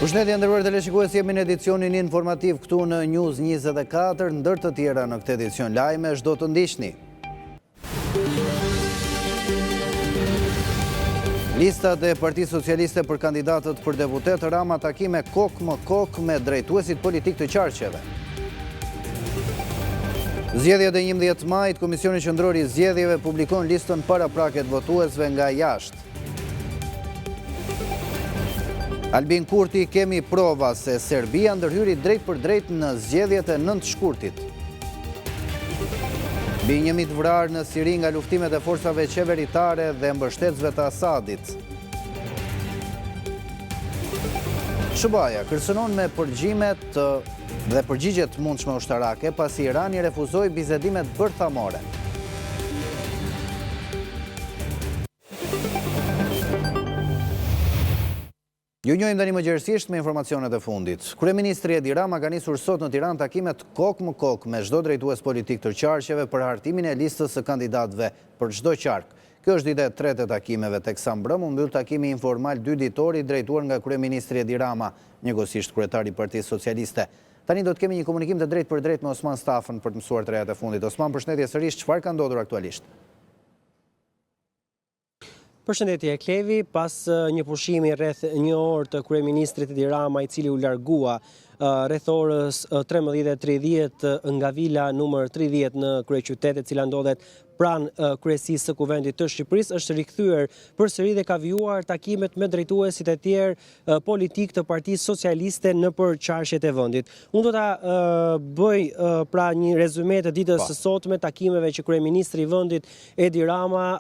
Përshëndetje nderuar teleshikues, jemi në edicionin informativ këtu në News 24, ndër të tjera në këtë edicion lajme çdo të ndiqni. Listat e Partisë Socialiste për kandidatët për deputet, Rama takime kok më kok me drejtuesit politik të qarqeve. Zgjedhjet e 11 majit, Komisioni Qendror i Zgjedhjeve publikon listën paraprake të votuesve nga jashtë. Albin Kurti, kemi prova se Serbia ndërhyri drejt për drejt në zgjedhjet e 9 shkurtit. Binjemit vrar në Siri nga luftimet e forcave qeveritare dhe mbështetësve të Asadit. Shëbaja kërcënon me përgjimet dhe përgjigjet mundshme ushtarake pasi Irani refuzoi bizedimet bërthamore. Ju njohim tani më gjerësisht me informacionet e fundit. Kryeministri Edi Rama ka nisur sot në Tiranë takimet kok më kok me çdo drejtues politik të qarqeve për hartimin e listës së kandidatëve për çdo qark. Kjo është dita e tretë e takimeve, teksa mbrëm u mbyll takimi informal 2 ditori drejtuar nga kryeministri Edi Rama, njëkohësisht kryetari i Partisë Socialiste. Tani do të kemi një komunikim të drejtë për drejtë me Osman Stafën për të mësuar të rejat e fundit. Osman, përshëndetje sërish, çfarë ka ndodhur aktualisht? Përshëndetje Klevi, pas një pushimi rreth një orë të kryeministrit Edi Rama, i cili u largua rreth orës 13:30 nga vila numër 30 në kryeqytet, e cila ndodhet pranë kryesisë së Kuvendit të Shqipërisë, është rikthyer përsëri dhe ka vijuar takimet me drejtuesit e tjerë politik të Partisë Socialiste nëpër qarqet e vendit. Unë do ta bëj pra një rezume të ditës së sotme takimeve që kryeministri i vendit Edi Rama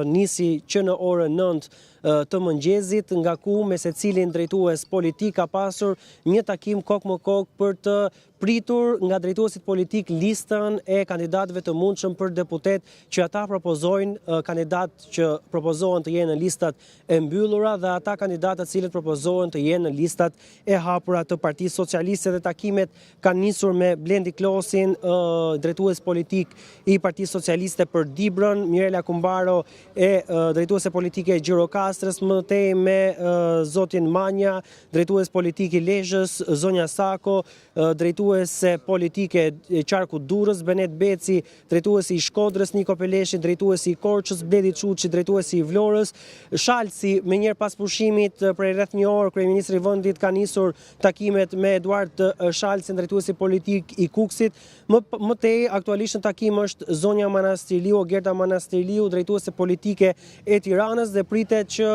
nisi që në orën 9 të mëngjesit, nga ku me secilin drejtues politik ka pasur një takim kok më kok për të pritur nga drejtuesit politik listën e kandidatëve të mundshëm për deputet që ata propozojnë, kandidat që propozohen të jenë në listat e mbyllura dhe ata kandidatë të cilët propozohen të jenë në listat e hapura të Partisë Socialiste. Dhe takimet kanë nisur me Blendi Klosin, drejtues politik i Partisë Socialiste për Dibrën, Mirela Kumbaro e drejtuese politike Gjirokastrës, më tej me zotin Manja, drejtues politik i Lezhës, Zonja Sako, drejtuese politike Qarku Durrës, Benet Beci, drejtuesi i Shkodrës, Niko Peleshi, drejtuesi i Korçës, Bledi Çuçi, drejtuesi i Vlorës, Shalsi. Me njëherë pas pushimit për rreth një orë, kryeministri i vendit ka nisur takimet me Eduard Shalsin, drejtuesi politik i Kuksit. Më tej aktualisht në takim është zonja Manastirliu, Gerda Manastirliu, drejtuese politike e Tiranës, dhe pritet që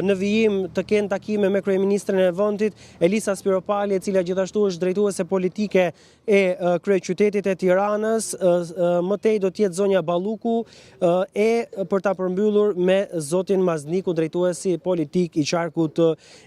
në vijim të kenë takime me kryeministrin e vendit Elisa Spiropali, e cila gjithashtu është drejtuese politike e kryeqytetit e Tiranës. Më tej do të jetë zonja Balluku e për ta përmbyllur me zotin Mazniku, drejtuesi politik i qarkut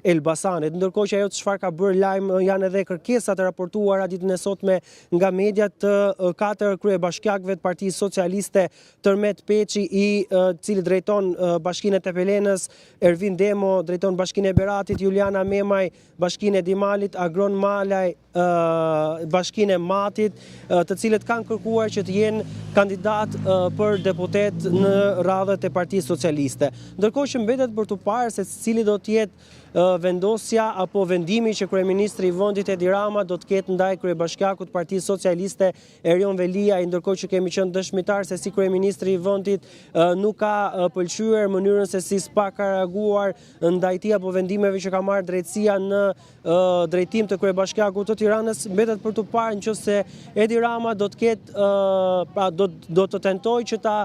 Elbasanit. Ndërkohë që ajo çfarë ka bërë lajm janë edhe kërkesat e raportuara ditën e sotme nga mediat të 4 kryebashkiakëve të Partisë Socialiste, Tërmet Peçi, i cili drejton Bashkinë e Tepelenës, Ervin Demo drejton Bashkinë e Beratit, Juliana Memaj Bashkinë e Dimalit, Agron Malaj Bashkinë e Matit, të cilët kanë kërkuar që të jenë kandidat për deputet në radhët e Partisë Socialiste. Ndërkohë që mbetet për të parë se cili do të jetë vendosja apo vendimi që kryeministri i vendit Edi Rama do të ketë ndaj kryebashkiakut Partisë Socialiste Erion Velia, ndërkohë që kemi qenë dëshmitar se si kryeministri i vendit nuk ka pëlqyer mënyrën se si s'pa ka reaguar ndaj tij apo vendimeve që ka marrë drejtësia në drejtim të kryebashkiakut të Tiranës. Mbetet për të parë nëse Edi Rama do të ketë do të tentojë që ta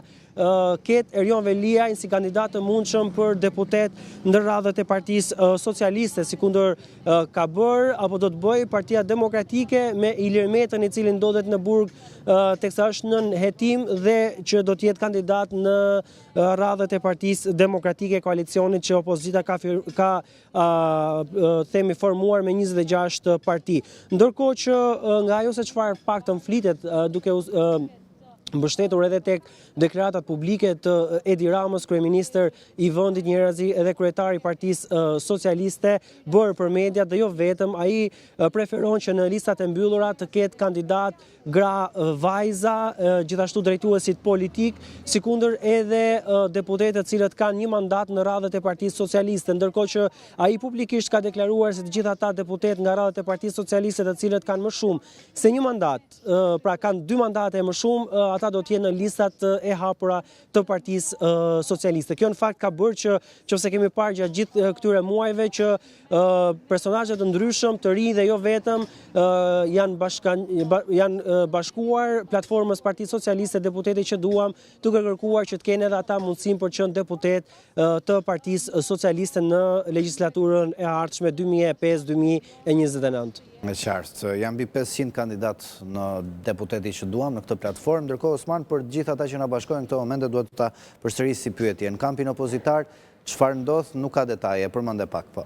ketë Erion Veliajin si kandidat të mundshëm për deputet në radhët e Partisë Socialiste, sikundër ka bërë apo do të bëjë Partia Demokratike me Ilir Metën, i cili ndodhet në burg teksa është nën hetim dhe që do të jetë kandidat në radhët e Partisë Demokratike, koalicionit që opozita ka themi formuar me 26 parti. Ndërkohë që nga ajo se çfarë paktën flitet duke mbështetur edhe tek deklaratat publike të Edi Ramës, kryeministër i vendit njëherëzi edhe kryetari i Partisë Socialiste, bërë për media dhe jo vetëm, ai preferon që në listat e mbyllura të ketë kandidat gra vajza, gjithashtu drejtuesit politik, sikundër edhe deputetët cilët kanë një mandat në radhët e Partisë Socialiste, ndërkohë që ai publikisht ka deklaruar se të gjithë ata deputet nga radhët e Partisë Socialiste të cilët kanë më shumë se një mandat, pra kanë 2 mandate më shumë, ata do të jenë në listat e hapura të Partisë Socialiste. Kjo në fakt ka bërë që nëse kemi parë gjatë gjithë këtyre muajve që personazhe të ndryshëm, të rinj dhe jo vetëm, janë bashkuar platformës Partisë Socialiste deputetë që duam, duke kërkuar që të kenë edhe ata mundësinë për të qenë deputet të Partisë Socialiste në legjislaturën e ardhshme 2005-2029. Me qartë, janë mbi 500 kandidat në deputeti që duam në këtë platformë, ndërkohë Osman, për gjithë ata që na bashkojnë në këtë moment duhet ta përsërisë si pyetje. Në kampin opozitar, çfarë ndodh, nuk ka detaje, përmende pak po.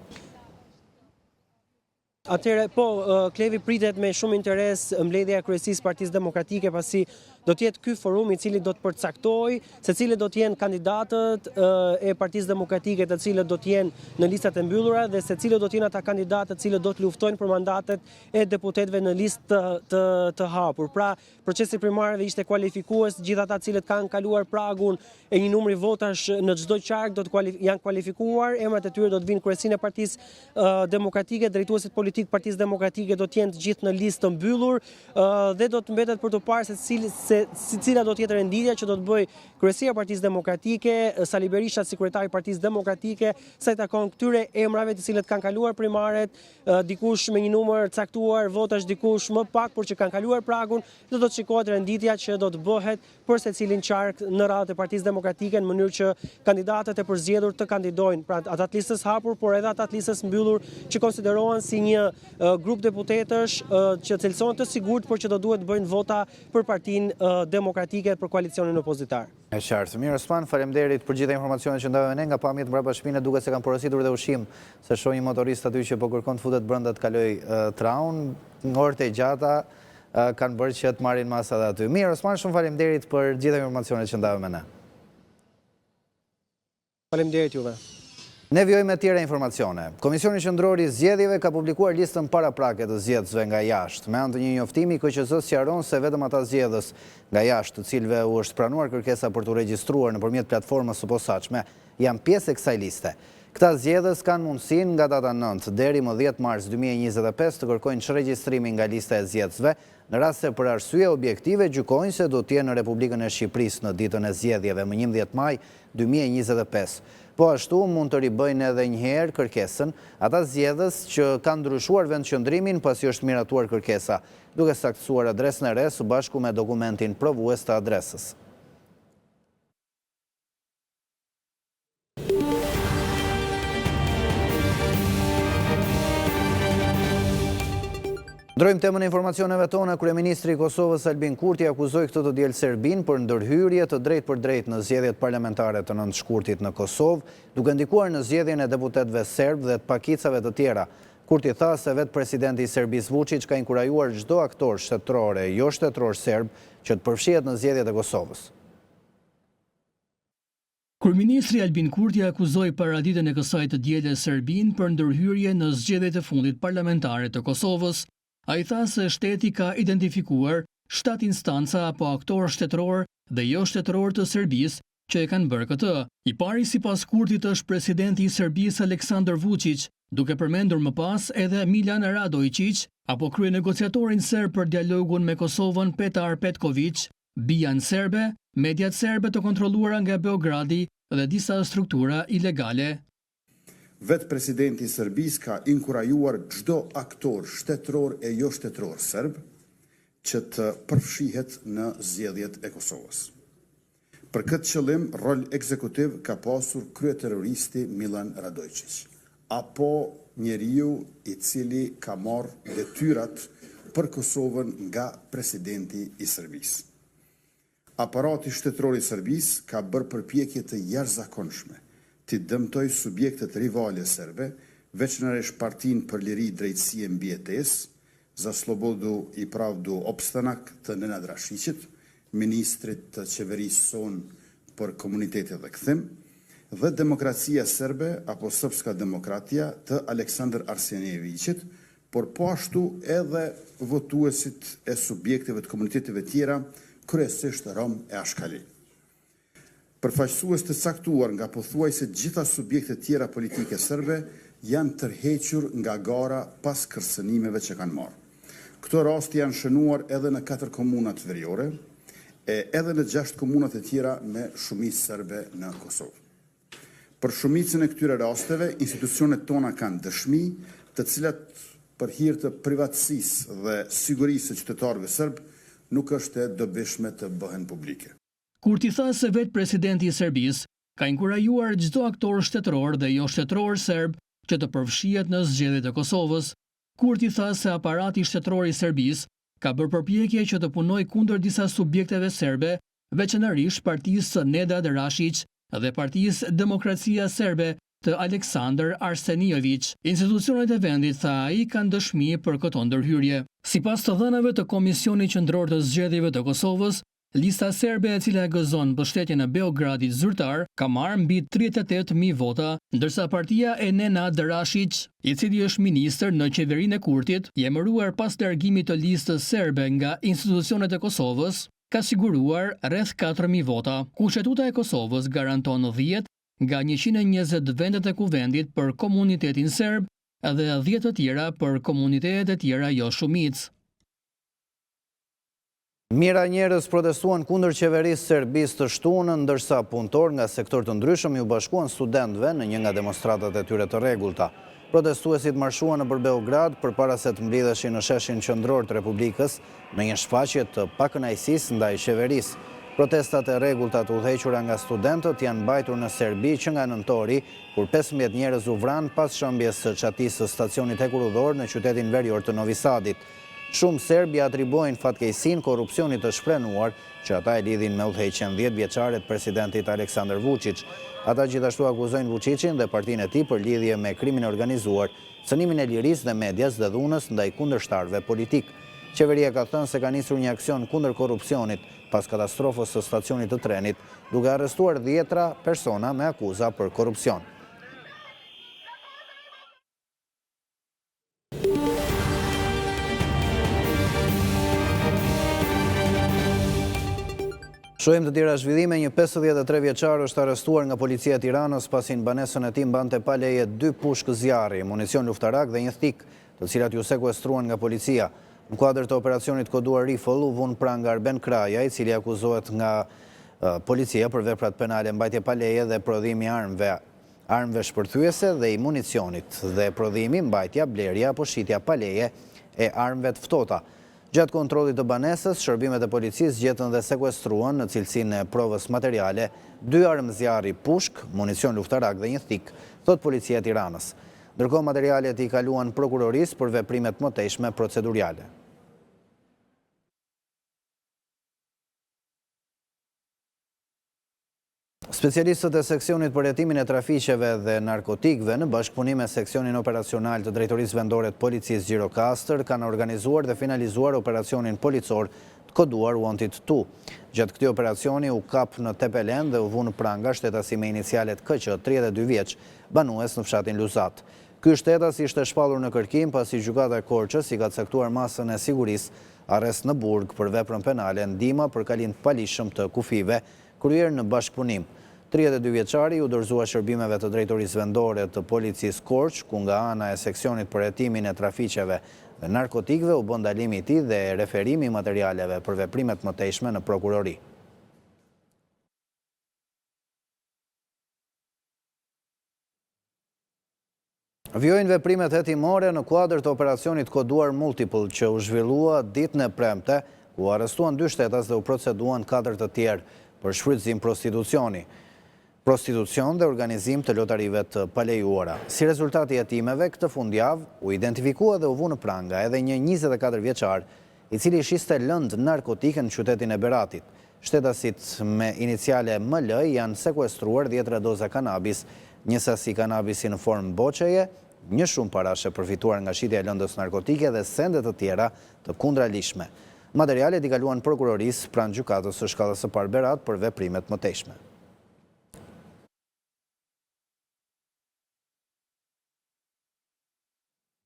Atëherë, po, Klevi, pritet me shumë interes mbledhja e kryesisë Partisë Demokratike, pasi do të jetë ky forum i cili do të përcaktojë se cilët do të jenë kandidatët e Partisë Demokratike të cilët do të jenë në listat e mbyllura dhe se cilët do të jenë ata kandidatë të cilët do të luftojnë për mandatet e deputetëve në listë të hapur. Pra, procesi primarëve ishte kualifikues, gjithë ata cilët kanë kaluar pragun e një numri votash në çdo qark janë kualifikuar, emrat e tyre do të vinë kryesinë e Partisë Demokratike, drejtuesit politik Partisë Demokratike do të jenë të gjithë në listë të mbyllur dhe do të mbetet për të parë se cila do të jetë renditja që do të bëj kryesia e Partisë Demokratike, Sali Berisha si kryetari i Partisë Demokratike, sa i takon këtyre emrave të cilët kanë kaluar primaret, dikush me një numër caktuar votash, dikush më pak, por që kanë kaluar pragun, do të shikohet renditja që do të bëhet për secilin qark në radhët e Partisë Demokratike në mënyrë që kandidatët e përzgjedhur të kandidojnë, pra ata të listës hapur, por edhe ata të listës mbyllur që konsiderohen si një grup deputetësh që cilësohen të sigurt, por që do duhet të bëjnë vota për Partinë Demokratike për koalicionin opozitar. E qartë. Mirë Osman, faleminderit për gjitha informacionet që ndajmë ne nga pamjet mbrapa shtëpinë, duke se kanë porositur dhe ushqim, se shoh një motorist aty që po kërkon të futet brenda të kaloj traun, orët e gjata kanë bërë që të marrin masat aty. Mirë Osman, shumë faleminderit për gjitha informacionet që ndajmë ne. Faleminderit juve. Ne vjojmë me tjera informacione. Komisioni Qendror i Zgjedhjeve ka publikuar listën paraprake të zgjedhësve nga jashtë. Me anë të një njoftimi, KQZ sqaron se vetëm ata zgjedhës nga jashtë, të cilëve u është pranuar kërkesa për të regjistruar nëpërmjet platformës së posaçme, janë pjesë e kësaj liste. Këta zgjedhës kanë mundësinë nga data 9 deri më 10 mars 2025 të kërkojnë çregjistrimin nga lista e zgjedhësve, në rast se për arsye objektive gjykojnë se do të jenë në Republikën e Shqipërisë në ditën e zgjedhjeve më 11 maj 2025. Po ashtu mund të ribëjnë edhe njëherë kërkesën ata zgjedhës që kanë ndryshuar vendqëndrimin pasi është miratuar kërkesa, duke saktësuar adresën e re së bashku me dokumentin provues të adresës. Ndrojmë temën e informacioneve tona. Kryeministri i Kosovës Albin Kurti akuzoi këtë të diel Serbinë për ndërhyrje të drejt për drejt në zgjedhjet parlamentare të 9 shkurtit në Kosovë, duke ndikuar në zgjedhjen e deputetëve serb dhe të pakicave të tjera. Kurti tha se vetë presidenti i Serbisë Vučić ka inkurajuar çdo aktor shtetëror e jo shtetëror serb që të përfshihet në zgjedhjet e Kosovës. Kryeministri Albin Kurti akuzoi paraditën e kësaj të diele Serbinë për ndërhyrje në zgjedhjet e fundit parlamentare të Kosovës. A i tha se shteti ka identifikuar 7 instanca apo aktor shtetëror dhe jo shtetëror të Serbisë që e kanë bërë këtë. I pari sipas Kurtit është presidenti i Serbisë Aleksandar Vučić, duke përmendur më pas edhe Milan Radojičić apo kryenegociatorin serb për dialogun me Kosovën Petar Petković, bijan serbe, mediat serbe të kontrolluara nga Beogradi dhe disa struktura ilegale. Vetë presidenti i Serbisë ka inkurajuar çdo aktor shtetëror e jo shtetëror serb që të përfshihet në zgjedhjet e Kosovës. Për këtë qëllim, rol ekzekutiv ka pasur kryeterroristi Milan Radojičić, apo njeriu i cili ka marrë detyrat për Kosovën nga presidenti i Serbisë. Aparati shtetëror i Serbisë ka bërë përpjekje të jashtëzakonshme të dëmtoj subjektet rivale serbe, veçanërisht Partinë për Liri, Drejtësi e Mbijetesë, za slobodu i pravdu opstanak të Nenad Rashićit, ministrit të qeverisë sonë për komunitetet dhe kthim, dhe Demokracia Serbe apo Srpska Demokratija të Aleksandar Arsenijevićit, por po ashtu edhe votuesit e subjekteve të komuniteteve tjera, kryesisht Rom e Ashkali. Përfaqësues të caktuar nga pothuajse gjitha subjektet tjera politike serbe janë tërhequr nga gara pas kërcënimeve që kanë marrë. Këto raste janë shënuar edhe në 4 komunat veriore, edhe në 6 komunat e tjera me shumicë serbe në Kosovë. Për shumicën e këtyre rasteve, institucionet tona kanë dëshmi, të cilat për hir të privatësisë dhe sigurisë së qytetarëve serb nuk është e dobishme të bëhen publike. Kurti tha se vetë presidenti i Serbisë ka inkurajuar çdo aktor shtetëror dhe jo shtetëror serb që të përfshihet në zgjedhjet e Kosovës. Kurti tha se aparati shtetëror i Serbisë ka bërë përpjekje që të punojë kundër disa subjekteve serbe, veçanërisht partisë Nedad Rashić dhe partisë Demokracia Serbe të Aleksandar Arsenijević. Institucionet e vendit, tha ai, kanë dëshmi për këto ndërhyrje. Sipas të dhënave të Komisionit Qendror të Zgjedhjeve të Kosovës, lista serbe e cila e gëzon mbështetjen e Beogradit zyrtar ka marrë mbi 38.000 vota, ndërsa partia e Nenad Rashić, i cili është ministër në qeverinë e Kurtit, i emëruar pas largimit të listës serbe nga institucionet e Kosovës, ka siguruar rreth 4.000 vota. Kushtetuta e Kosovës garanton 10 nga 120 vendet e kuvendit për komunitetin serb dhe 10 të tjera për komunitetet e tjera jo shumicë. Mira njerëz protestuan kundër qeverisë serbisë të shtunë, ndërsa punëtor nga sektor të ndryshëm ju bashkuan studentëve në një nga demonstratat e tyre të rregullta. Protestuesit marshuan nëpër Beograd përpara se të mblidheshin në sheshin qendror të Republikës në një shfaqje të pakënaqësisë ndaj qeverisë. Protestat e rregullta të udhëhequra nga studentët janë mbajtur në Serbi që nga nëntori, kur 15 njerëz u vranë pas shëmbjes së çatisë së stacionit hekurudhor në qytetin verior të Novi Sadit. Shumë serbi atribuojnë fatkeqësinë korrupsionit të shprenuar që ata e lidhin me udhëheqjen 10 vjeçare të presidentit Aleksandar Vučić. Ata gjithashtu akuzojnë Vučićin dhe partinë e tij për lidhje me krimin e organizuar, cënimin e lirisë dhe medias dhe dhunës ndaj kundërshtarëve politik. Qeveria ka thënë se ka nisur një aksion kundër korrupsionit pas katastrofës së stacionit të trenit, duke arrestuar 10 persona me akuza për korrupsion. Shohim të tjera zhvillime, një 53 vjeçar është arrestuar nga policia e Tiranës pasi në banesën e tij mbante pa leje 2 pushkë zjarri, municion luftarak dhe një thik, të cilat ju sekuestruan nga policia. Në kuadër të operacionit koduar Rifëll u vun pranë Arben Kraja, i cili akuzohet nga policia për veprat penale mbajtje pa leje dhe prodhimi armëve shpërthyese dhe i municionit, dhe prodhimi, mbajtja, blerja apo shitja pa leje e armëve të ftohta. Gjatë kontrollit të banesës, shërbimet e policisë gjetën dhe sekuestruan në cilësinë e provës materiale 2 armë zjarri pushk, municion luftarak dhe një thik, thot policia e Tiranës. Ndërkohë materialet i kaluan prokurorisë për veprimet mëtejshme procedurale. Specialistët e seksionit për hetimin e trafiqeve dhe narkotikëve në bashkëpunim me seksionin operacional të Drejtorisë Vendore të Policisë Gjirokastër kanë organizuar dhe finalizuar operacionin policor të koduar Wanted 2. Gjatë këtij operacioni u kap në Tepelen dhe u vun pranga shtetasi me inicialet KQ, 32 vjeç, banues në fshatin Luzat. Ky shtetas ishte shpallur në kërkim pasi gjykata e Korçës i ka caktuar masën e sigurisë arrest në burg për veprën penale ndihma për kalim të palishëm të kufive kryer në bashkëpunim. 32 vjeçari u dorëzua shërbimeve të Drejtorisë Vendore të Policisë Korçë, ku nga ana e seksionit për hetimin e trafiqeve dhe narkotikëve u bë ndalimi i tij dhe referimi i materialeve për veprimet mëtejshme në prokurori. Vjojnë veprimet hetimore në kuadër të operacionit koduar Multiple që u zhvillua ditën e premte, ku arrestuan 2 shtetas dhe u proceduan 4 të tjerë për shfrytëzim prostitucion dhe organizim të lotarive të palejuara. Si rezultati i hetimeve, këtë fundjavë u identifikua dhe u vu në pranga edhe një 24 vjeçar, i cili shiste lëndë narkotike në qytetin e Beratit. Shtetasit me iniciale ML janë sekuestruar 10 doza kanabis, një sasi kanabisi në formë boqeje, një shumë parashe përfituar nga shitja e lëndës narkotike dhe sende të tjera të kundralishme. Materialet i kaluan prokurorisë pranë gjykatës së shkallës së parë Berat për veprimet mëtejshme.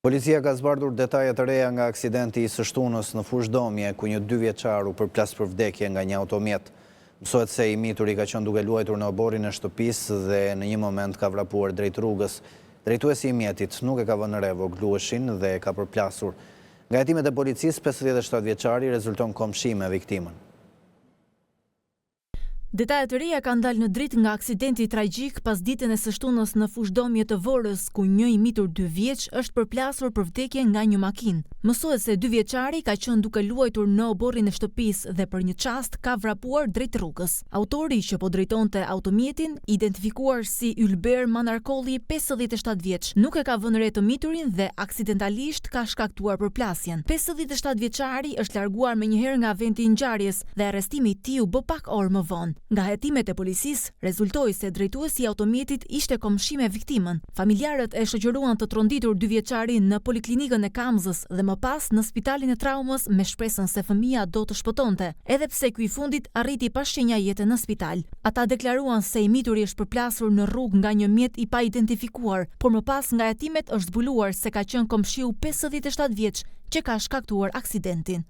Policia ka zbardhur detaje të reja nga aksidenti i së shtunës në Fushdomje, ku një 2 vjeçar u përplas për vdekje nga një automjet. Mësohet se i mituri ka qenë duke luajtur në oborrin e shtëpisë dhe në një moment ka vrapuar drejt rrugës. Drejtuesi i mjetit nuk e ka vënë re voglueshin dhe e ka përplasur. Nga hetimet e policisë, 57 vjeçari rezulton komshi me viktimën. Detajet të reja kanë dalë në dritë nga aksidenti tragjik pas ditën e së shtunës në Fushdomje të Vorës, ku një i mitur 2 vjeç është përplasur për vdekje nga një makinë. Mësohet se 2 vjeçari ka qenë duke luajtur në oborrin e shtëpisë dhe për një çast ka vrapuar drejt rrugës. Autori që po drejtonte automjetin, identifikuar si Ylber Manarkolli, 57 vjeç, nuk e ka vënë re të miturin dhe aksidentalisht ka shkaktuar përplasjen. 57 vjeçari është larguar menjëherë nga vendi i ngjarjes dhe arrestimi i tij u bë pak orë më vonë. Nga hetimet e policisë, rezultoi se drejtuesi i automjetit ishte komshi me viktimën. Familjarët e shoqëruan të tronditur 2 vjeçarin në poliklinikën e Kamzës dhe më pas në spitalin e traumës me shpresën se fëmia do të shpëtonte, edhe pse ky i fundit arriti pa shenja jete në spital. Ata deklaruan se i mituri është përplasur në rrugë nga një mjet i pa identifikuar, por më pas nga hetimet është zbuluar se ka qenë komshiu 57 vjeç që ka shkaktuar aksidentin.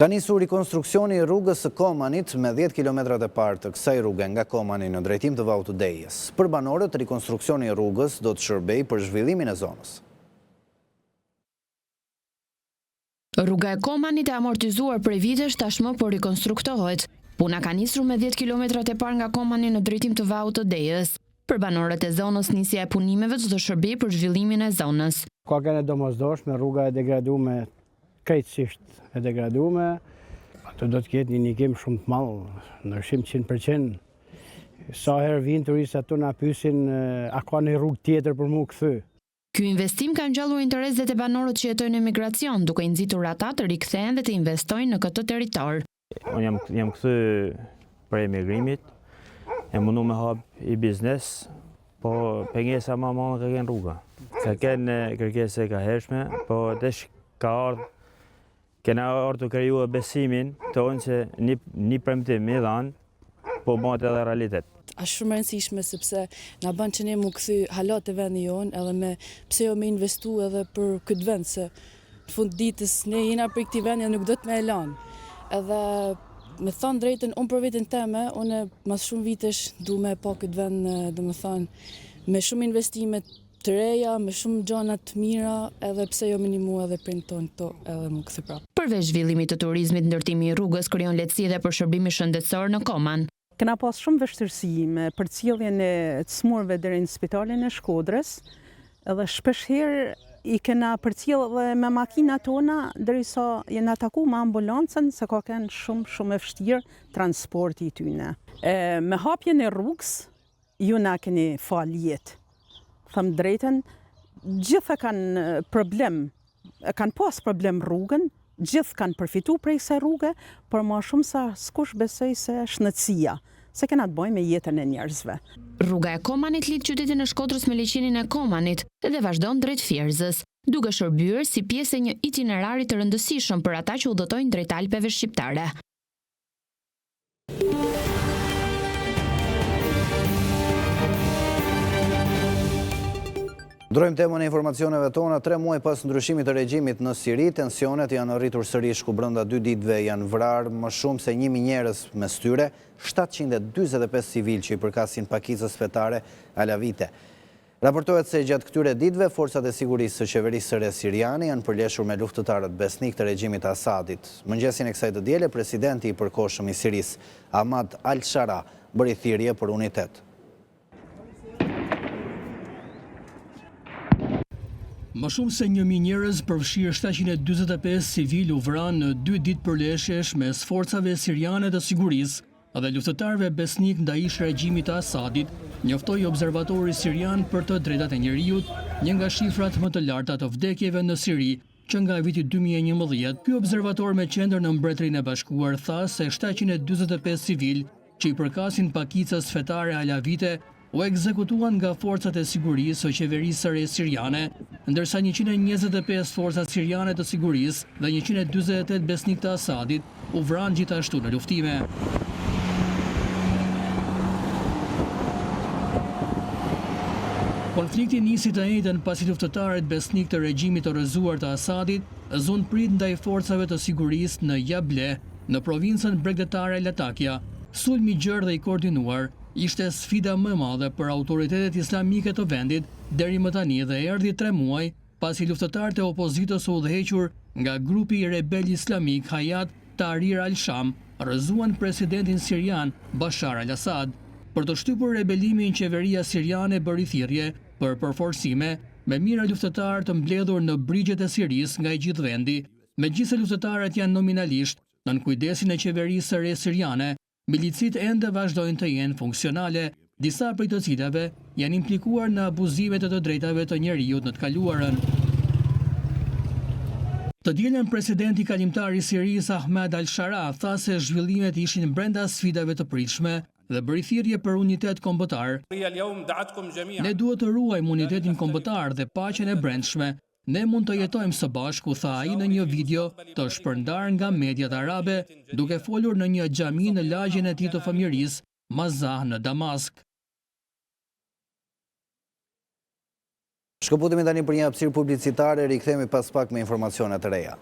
Ka nisur rikonstruksioni i rrugës së Komanit me 10 kilometrat e parë të kësaj rruge nga Komani në drejtim të Vaut të Dejës. Për banorët, rikonstruksioni i rrugës do të shërbejë për zhvillimin e zonës. Rruga e Komanit e amortizuar prej vitesh tashmë po rikonstruktohet. Puna ka nisur me 10 kilometrat e parë nga Komani në drejtim të Vaut të Dejës. Për banorët e zonës, nisja e punimeve do të shërbejë për zhvillimin e zonës. Ka qenë domosdoshme, rruga e degraduar krejtësisht e degraduar, ato do të ketë një ndikim shumë të madh, ndryshim 100%. Sa herë vinë turistë ato na pyesin a ka një rrugë tjetër për mu kthy. Ky investim ka ngjallur interes dhe te banorët që jetojnë në emigracion, duke i nxitur ata të rikthehen dhe të investojnë në këtë territor. Unë jam kthy për emigrimit, e mundu me hap i biznes, po pengesa më e madhe ka qenë rruga. Ka qenë kërkesë e kaheshme, po desh ka ardhur kena ardhur të krijuar besimin tonë që një premtim i dhanë, po bëhet edhe realitet. Është shumë e rëndësishme sepse na bën që ne mu kthy halat e vendit jon, edhe me pse jo me investu edhe për këtë vend, se në fund ditës ne jena për këtë vend, nuk do të më e lanë. Edhe me thënë drejtën, unë për veten time, unë mas shumë vitesh du me pa këtë vend, domethënë me shumë investime të reja, me shumë gjëra të mira, edhe pse jo minimu edhe prind tonë këto edhe më kthy prapë. Përveç zhvillimit të turizmit, ndërtimi i rrugës krijon lehtësi edhe për shërbimi shëndetësor në Koman. Kena pas shumë vështirësi me përcjelljen e të smurëve deri në spitalin e Shkodrës, edhe shpeshherë i kena përcjell edhe me makinat tona derisa jena taku me ambulancën, se ka qenë shumë e vështirë transporti i tyne. Me hapjen e rrugës, ju na keni fal jetë. Thëmë drejten, gjithë kanë problem, kanë pas problem rrugën, gjithë kanë përfitu prej kësaj rruge, por më shumë sa s'kush besoj se shnetësia, se kena të bëjmë me jetën e njerëzve. Rruga e Komanit lidh qytetin e Shkodrës me liçenin e Komanit dhe vazhdon drejt Fierzës, duke shërbyer si pjesë e një itinerari të rëndësishëm për ata që udhëtojnë drejt Alpeve shqiptare. Ndrojmë temën e informacioneve tona. 3 muaj pas ndryshimit të regjimit në Siri, tensionet janë rritur sërish, ku brenda 2 ditëve janë vrarë më shumë se 1000 njerëz mes tyre 745 civil që i përkasin pakicës fetare Alavite. Raportohet se gjatë këtyre ditëve, forcat e sigurisë së qeverisë së re siriane janë përleshur me luftëtarët besnik të regjimit Asadit. Mëngjesin e kësaj të diele, presidenti i përkohshëm i Sirisë, Ahmad al-Shara, bëri thirrje për unitet. Më shumë se 1000 njerëz, përfshirë 745 civil u vranë në 2 ditë përleshjesh mes forcave siriane të sigurisë dhe luftëtarëve besnik ndaj regjimit të Asadit, njoftoi observatori sirian për të drejtat e njerëzit, një nga shifrat më të larta të vdekjeve në Siri që nga viti 2011. Ky observator me qendër në Mbretërinë e Bashkuar tha se 745 civil që i përkasin pakicës fetare Alavite u ekzekutuan nga forcat e sigurisë o qeverisë së re siriane, ndërsa 125 forcat siriane të sigurisë dhe 148 besnik të Asadit u vranë gjithashtu në luftime. Konflikti nisi të njëjtën pasi luftëtarët besnik të regjimit të rrëzuar të Asadit zon prit ndaj forcave të sigurisë në Jable, në provincën bregdetare Latakia. Sulmi i gjerë dhe i koordinuar ishte sfida më e madhe për autoritetet islamike të vendit deri më tani dhe erdhi 3 muaj pasi luftëtarët e opozitës u udhëhequr nga grupi i rebel islamik Hayat Tahrir al-Sham rrëzuan presidentin sirian Bashar al-Assad. Për të shtypur rebelimin, qeveria siriane bëri thirrje për përforcime me mira luftëtarë të mbledhur në brigjet e Sirisë nga i gjithë vendi, megjithëse luftëtarët janë nominalisht nën kujdesin e qeverisë së re siriane, milicit ende vazhdojnë të jenë funksionale, disa prej të cilave janë implikuar në abuzimet e të drejtave të njerëzit në të kaluarën. Të dielën presidenti kalimtar i Sirisë Ahmed al-Shara tha se zhvillimet ishin brenda sfidave të pritshme dhe bëri thirrje për unitet kombëtar. Ne duhet të ruajmë unitetin kombëtar dhe paqen e brendshme. Ne mund të jetojmë së bashku, tha ai në një video të shpërndar nga mediat arabe, duke folur në një xhami në lagjen e tij të fëmijërisë, Mazah në Damask. Shkëputemi tani për një hapësirë publicitare, rikthehemi pas pak me informacione të reja.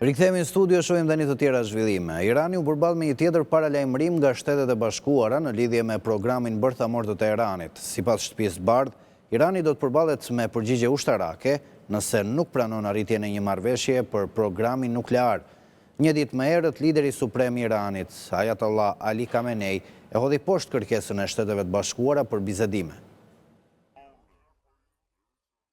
Rikthehemi në studio, shohim tani të tjera zhvillime. Irani u përball me një tjetër paralajmërim nga Shtetet e Bashkuara në lidhje me programin bërthamor të Teheranit. Sipas shtëpisë së Bardhë, Irani do të përballet me përgjigje ushtarake nëse nuk pranon arritjen e një marrëveshje për programin nuklear. Një ditë më herët, lideri suprem i Iranit, Ayatollah Ali Khamenei, e hodhi poshtë kërkesën e Shteteve të Bashkuara për bisedime.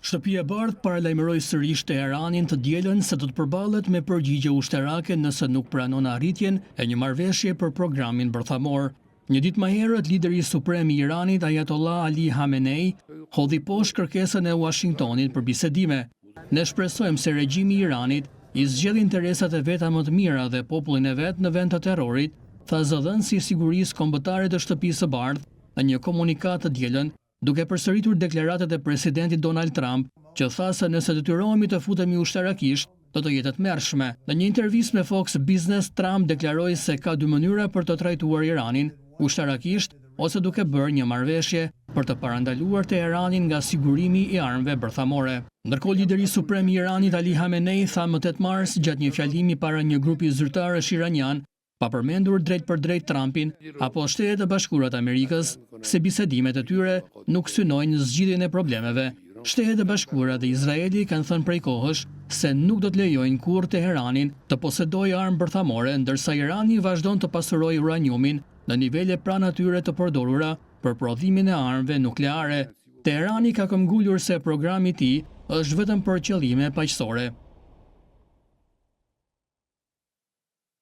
Shtëpia e Bardhë paralajmëroi sërish Teheranin të dielën se do të përballet me përgjigje ushtarake nëse nuk pranon arritjen e një marrëveshje për programin bërthamor. Një ditë më herët, lideri suprem i Iranit, Ayatollah Ali Khamenei, hodhi poshtë kërkesën e Washingtonit për bisedime. Ne shpresojmë se regjimi i Iranit i zgjedh interesat e veta më të mira dhe popullin e vet në vend të terrorit, tha zëdhënësi i sigurisë kombëtare të Shtëpisë së Bardhë në një komunikat të dielën, duke përsëritur deklaratat e presidentit Donald Trump, që tha se nëse detyrohemi të futemi ushtarakisht, do të jetë të tmerrshme. Në një intervistë me Fox Business, Trump deklaroi se ka 2 mënyra për të trajtuar Iranin, ushtarakisht ose duke bërë një marrëveshje për të parandaluar Teheranin nga sigurimi i armëve bërthamore. Ndërkohë, lideri suprem i Iranit Ali Khamenei tha më 8 mars gjatë një fjalimi para një grupi zyrtarësh iranian, pa përmendur drejt për drejt Trumpin apo Shtetet e Bashkuara të Amerikës, se bisedimet e tyre nuk synojnë zgjidhjen e problemeve. Shtetet e Bashkuara dhe Izraeli kanë thënë prej kohësh se nuk do të lejojnë kurrë Teheranin të posedojë armë bërthamore, ndërsa Irani vazhdon të pasurojë uraniumin në nivele pranë atyre të përdorura për prodhimin e armëve nukleare. Teherani ka këmbgulur se programi i tij është vetëm për qëllime paqësore.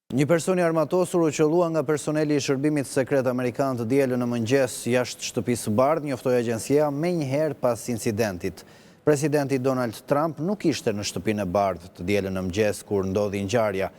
Një person i armatosur u qellua nga personeli i shërbimit sekret amerikan të dielën në mëngjes jashtë Shtëpisë së Bardhë, njoftoi agjencia menjëherë pas incidentit. Presidenti Donald Trump nuk ishte në Shtëpinë e Bardhë të dielën në mëngjes kur ndodhi ngjarja.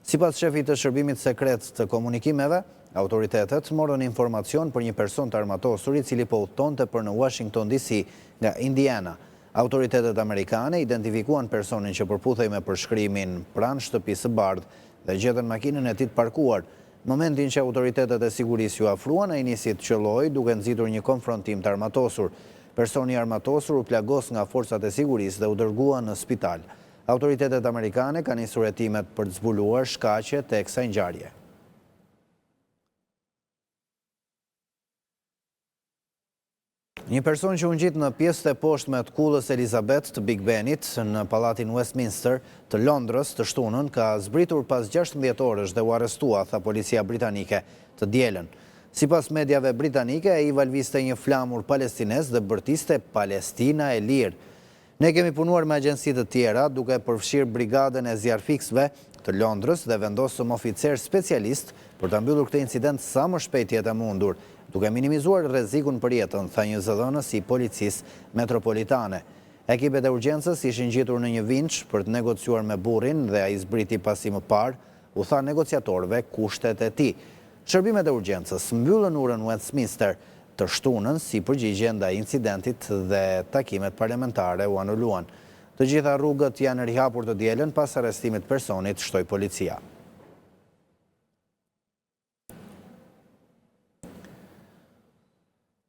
Sipas shefit të shërbimit sekret të komunikimeve, autoritetet morën informacion për një person të armatosur i cili po udhtonte për në Washington DC nga Indiana. Autoritetet amerikane identifikuan personin që përputhej me përshkrimin pranë Shtëpisë së Bardhë dhe gjetën makinën e tij të parkuar. Momentin që autoritetet e sigurisë ju afruan, ai nisi të qelloi duke nxitur një konfrontim të armatosur. Personi i armatosur u plagos nga forcat e sigurisë dhe u dërgua në spital. Autoritetet amerikane kanë nisur hetimet për të zbuluar shkaqet e kësaj ngjarje. Një person që u ngjit në pjesën e poshtme të kullës Elizabeth të Big Benit në Pallatin Westminster të Londrës të shtunën ka zbritur pas 16 orësh dhe u arrestua, tha policia britanike të dielën. Sipas mediave britanike, ai valviste një flamur palestinez dhe bërtiste Palestina e lirë. Ne kemi punuar me agjenci të tjera duke përfshirë brigadën e zjarfiksve të Londrës dhe vendosëm oficer specialist për të mbyllur këtë incident sa më shpejt jetë e mundur, duke minimizuar rrezikun për jetën, tha një zëdhënës i policisë metropolitane. Ekipet e urgjencës ishin gjetur në një vinç për të negociuar me burrin dhe ai zbriti pasi më parë u tha negociatorëve kushtet e tij. Shërbimet e urgjencës mbyllën urën Westminster të shtunën si përgjigje ndaj incidentit dhe takimet parlamentare u anuluan. Të gjitha rrugët janë rihapur të dielën pas arrestimit personit, shtoi policia.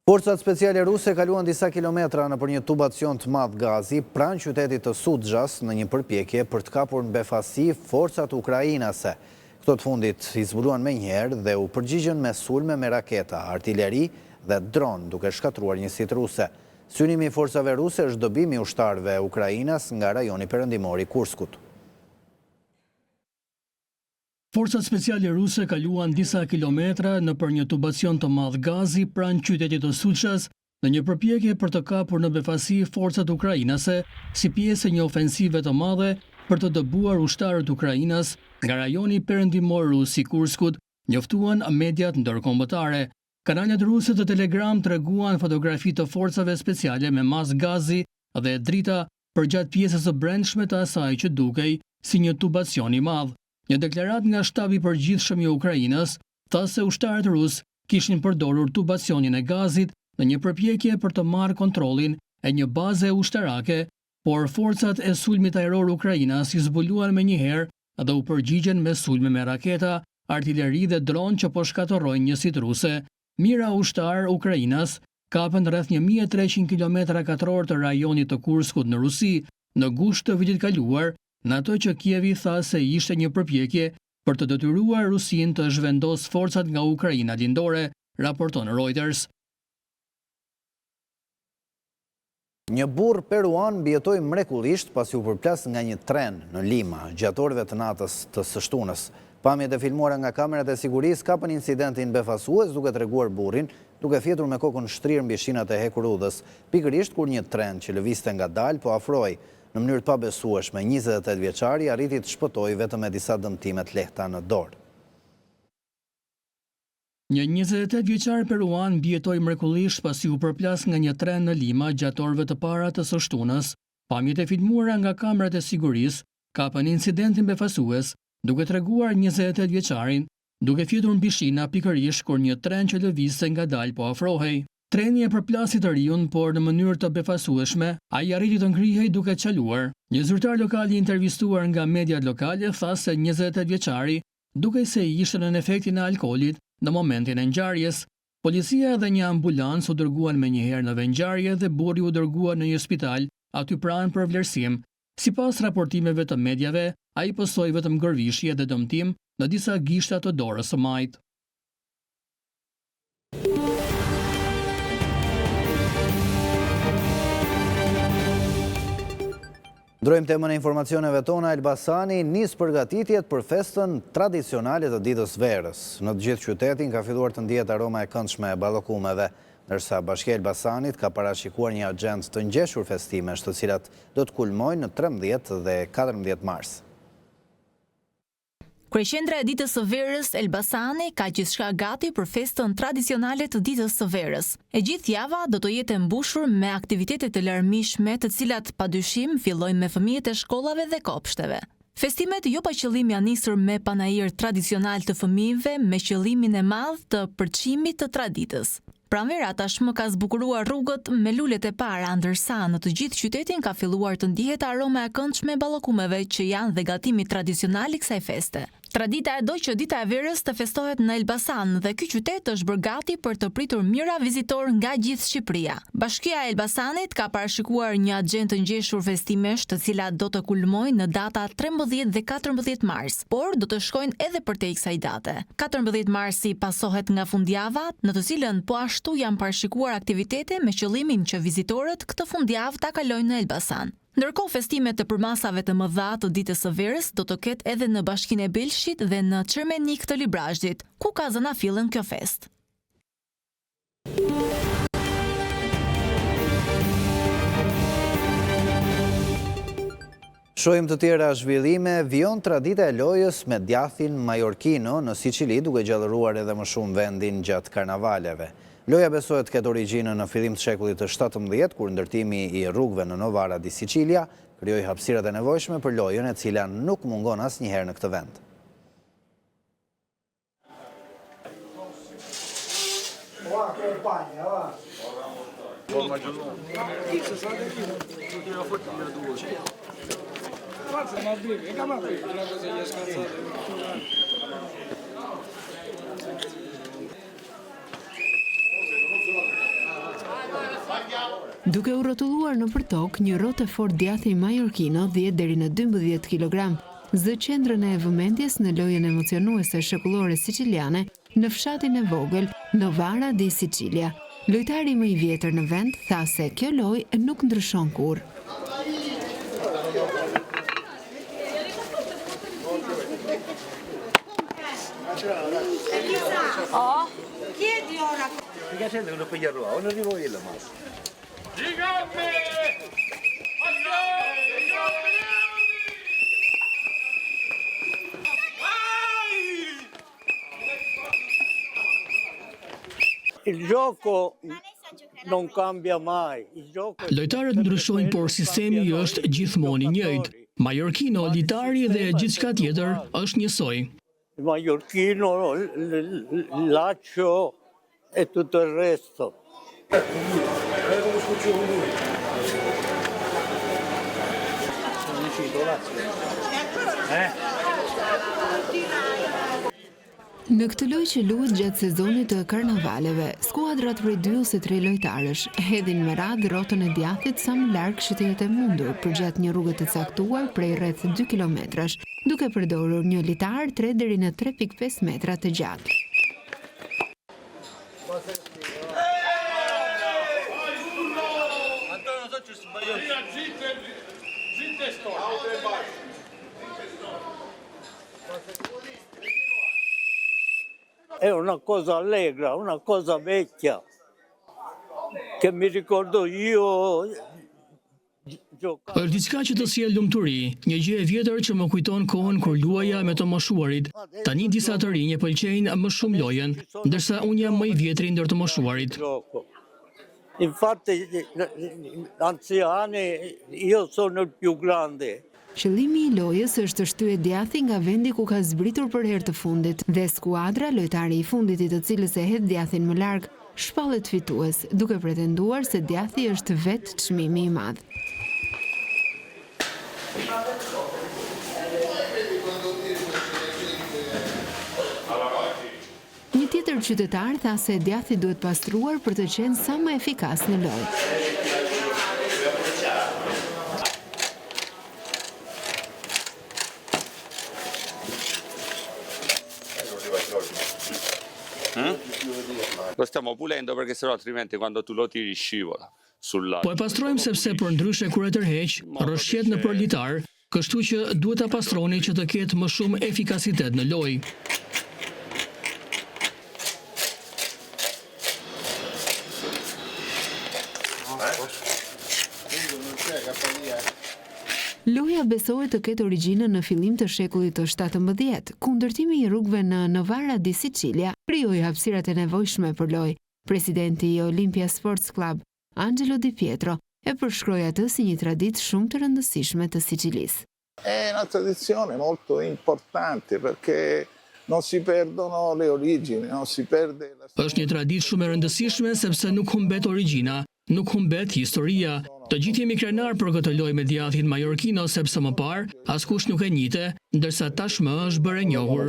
Forcat speciale ruse kaluan disa kilometra nëpër një tubacion të madh gazi pranë qytetit të Sudzhas në një përpjekje për të kapur në befasi forcat ukrainase. Këto të fundit i zbuluan menjëherë dhe u përgjigjën me sulme me raketa, artileri dhe dron duke shkatruar njësitë ruse. Synimi i forcave ruse është dobimi i ushtarëve ukrainas nga rajoni perëndimor i Kurskut. Forcat speciale ruse kaluan disa kilometra nëpër një tubacion të madh gazi pranë qytetit të Sudzhas në një përpjekje për të kapur në befasi forcat ukrainase si pjesë e një ofensive të madhe për të dëbuar ushtarët ukrainas nga rajoni perëndimor rus i Kurskut, njoftuan mediat ndërkombëtare. Kanalet ruse të Telegram treguan fotografi të forcave speciale me mas gazi dhe drita përgjatë pjesës së brendshme të asaj që dukej si një tubacion i madh. Një deklarat nga shtabi i përgjithshëm i Ukrainës tha se ushtarët rus kishin përdorur tubacionin e gazit në një përpjekje për të marrë kontrollin e një baze ushtarake, por forcat e sulmit ajror ukrainas i zbuluan menjëherë dhe u përgjigjen me sulme me raketa, artileri dhe dron që po shkatërrojnë njësitë ruse. Mira ushtar ukrainas kapën rreth 1300 km2 të rajonit të Kurskut në Rusi në gusht të vitit kaluar, në ato që Kievi tha se ishte një përpjekje për të detyruar Rusin të zhvendos forcat nga Ukraina lindore, raporton Reuters. Një burr peruan mbijetoi mrekullisht pasi u përplas nga një tren në Lima gjatë orëve të natës të së shtunës. Pamjet e filmuara nga kamerat e sigurisë kapën incidentin befasues duke treguar burrin duke fjetur me kokën shtrirë mbi shinat e hekur udhës, pikërisht kur një tren që lëvizte ngadalë po afroi. Në mënyrë të pabesueshme, 28 vjeçari arriti të shpëtojë vetëm me disa dëmtime të lehta në dorë. Një 28 vjeçar peruan mbijetoi mrekullisht pasi u përplas nga një tren në Lima gjatë orëve të para të së shtunës. Pamjet e filmuara nga kamerat e sigurisë kapën incidentin befasues duke treguar 28 vjeçarin duke fjetur mbi shina pikërisht kur një tren që lëvizte ngadalë po afrohej. Treni e përplasi të riun, por në mënyrë të befasueshme, ai arriti të ngrihej duke çaluar. Një zyrtar lokal i intervistuar nga mediat lokale tha se 28 vjeçari dukej se ishte në efektin e alkoolit në momentin e ngjarjes. Policia dhe një ambulancë u dërguan menjëherë në vendngjarje dhe burri u dërguar në një spital aty pranë për vlerësim. Sipas raportimeve të mediave, ai posoi vetëm gërvishje dhe dëmtim në disa gishta të dorës së majt. Ndrojmë temën e informacioneve tona. Elbasani nis përgatitjet për festën tradicionale të ditës verës. Në të gjithë qytetin ka filluar të ndihet aroma e këndshme e ballokumeve, ndërsa Bashkia e Elbasanit ka parashikuar një agjendë të ngjeshur festimesh, të cilat do të kulmojnë në 13 dhe 14 mars. Kryeqendra e ditës së verës Elbasani ka gjithçka gati për festën tradicionale të ditës së verës. E gjithë java do të jetë e mbushur me aktivitete të larmishme, të cilat padyshim fillojnë me fëmijët e shkollave dhe kopshteve. Festimet jo pa qëllim janë nisur me panajër tradicional të fëmijëve me qëllimin e madh të përçimit të traditës. Pranvera tashmë ka zbukuruar rrugët me lulet e para, ndërsa në të gjithë qytetin ka filluar të ndihet aroma e këndshme e ballokumeve që janë dhe gatimi tradicional i kësaj feste. Tradita e do që dita e verës të festohet në Elbasan dhe ky qytet është bërë gati për të pritur mijëra vizitor nga gjithë Shqipëria. Bashkia e Elbasanit ka parashikuar një agjendë të ngjeshur festimesh, të cilat do të kulmojnë në data 13 dhe 14 mars, por do të shkojnë edhe përtej kësaj date. 14 marsi pasohet nga fundjava, në të cilën po ashtu janë parashikuar aktivitete me qëllimin që vizitorët këtë fundjavë ta kalojnë në Elbasan. Ndërkohë festimet të përmasave të mëdha të ditës së verës do të ketë edhe në Bashkinë e Belshit dhe në Çermenik të Librazhdit, ku ka zënafillën kjo festë. Shohim të tjera zhvillime, vijon tradita e lojës me djathin Majorkino në Siçili, duke gjallëruar edhe më shumë vendin gjatë karnavaleve. Loja besohet këtë origjinën në fillim të shekullit të 17, kur ndërtimi i rrugëve në Novara di Sicilia krijoi hapësirat e nevojshme për lojën, e cila nuk mungon asnjëherë në këtë vend. Duke u rrotulluar nëpër tokë një rrotë fort djathi Majorkino 10 deri në 12 kg, zë qendrën e vëmendjes në lojën emocionuese shekullore siciliane në fshatin e vogël Novara di Sicilia. Lojtari më i vjetër në vend tha se kjo lojë nuk ndryshon kurrë. Chiedi ora. Mica sente che non piglia roba, non arrivo io la massa. Il gioco non cambia mai. Lojtarët ndryshojnë, por sistemi është gjithmonë i njëjtë. Majorkino, litari dhe gjithçka tjetër është njësoj. Majorkino, Lazio e tutto il resto. Në këtë lojë që luhet gjatë sezonit të karnavaleve, skuadrat prej 2 ose 3 lojtarësh hedhin me radhë rrotën e djathit sa më larg që të jetë mundur përgjatë një rruge të caktuar prej rreth 2 kilometrash, duke përdorur një litar 3 deri në 3.5 metra të gjatë. È una cosa allegra, una cosa vecchia, che mi ricordo io Është diçka që të sjell lumturi, një gjë e vjetër që më kujton kohën kur luaja me të moshuarit. Tani disa të rinj e pëlqejnë më shumë lojën, ndërsa unë jam më i vjetri ndër të moshuarit. Infatti, anziani, io sono il più grande. Qëllimi i lojës është të shtyhet djathi nga vendi ku ka zbritur për herë të fundit dhe skuadra, lojtari i fundit i të cilës e hedh djathin më larg, shpallet fitues, duke pretenduar se djathi është vetë çmimi i madh. Një tjetër qytetar tha se djathi duhet pastruar për të qenë sa më efikas në lojë. Lo stiamo pulendo perché sennò altrimenti quando tu lo tiri scivola sul lato. Po e pastrojmë sepse për ndryshe kur e tërheq, rrëshqet në për litar, kështu që duhet ta pastroni që të ketë më shumë efikasitet në lojë. Loja besohet të ketë origjinën në fillim të shekullit të 17, ku ndërtimi i rrugëve në Novara di Sicilia krijoi hapësirat e nevojshme për lojë. Presidenti i Olympia Sports Club, Angelo Di Pietro, e përshkroi atë si një traditë shumë të rëndësishme të Sicilisë. È una tradizione molto importante perché non si perdono le origini, non si perde la... Është një traditë shumë e rëndësishme sepse nuk humbet origjina, nuk humbet historia. Të gjithë jemi krenar për këtë lojë me djathin Majorkino sepse më parë askush nuk e njihte, ndërsa tashmë është bërë e njohur.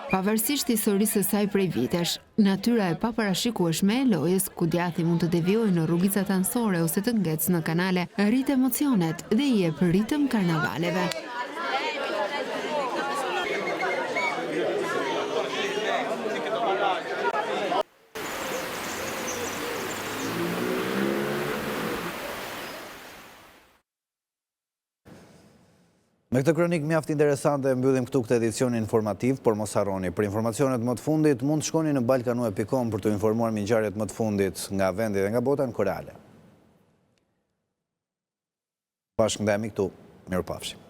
Pavarësisht historisë së saj prej vitesh, natyra e paparashikueshme e lojës, ku djathi mund të devijojë në rrugicat anësore ose të ngecë në kanale, rrit emocionet dhe i jep ritëm karnavaleve. Me këtë kronik mjaft interesante mbyllim këtu këtë edicion informativ, por mos harroni, për informacionet më të fundit mund të shkoni në balkanu.com për të informuar mbi ngjarjet më të fundit nga vendi dhe nga bota në korale. Bashkë ndajemi këtu, mirupafshim.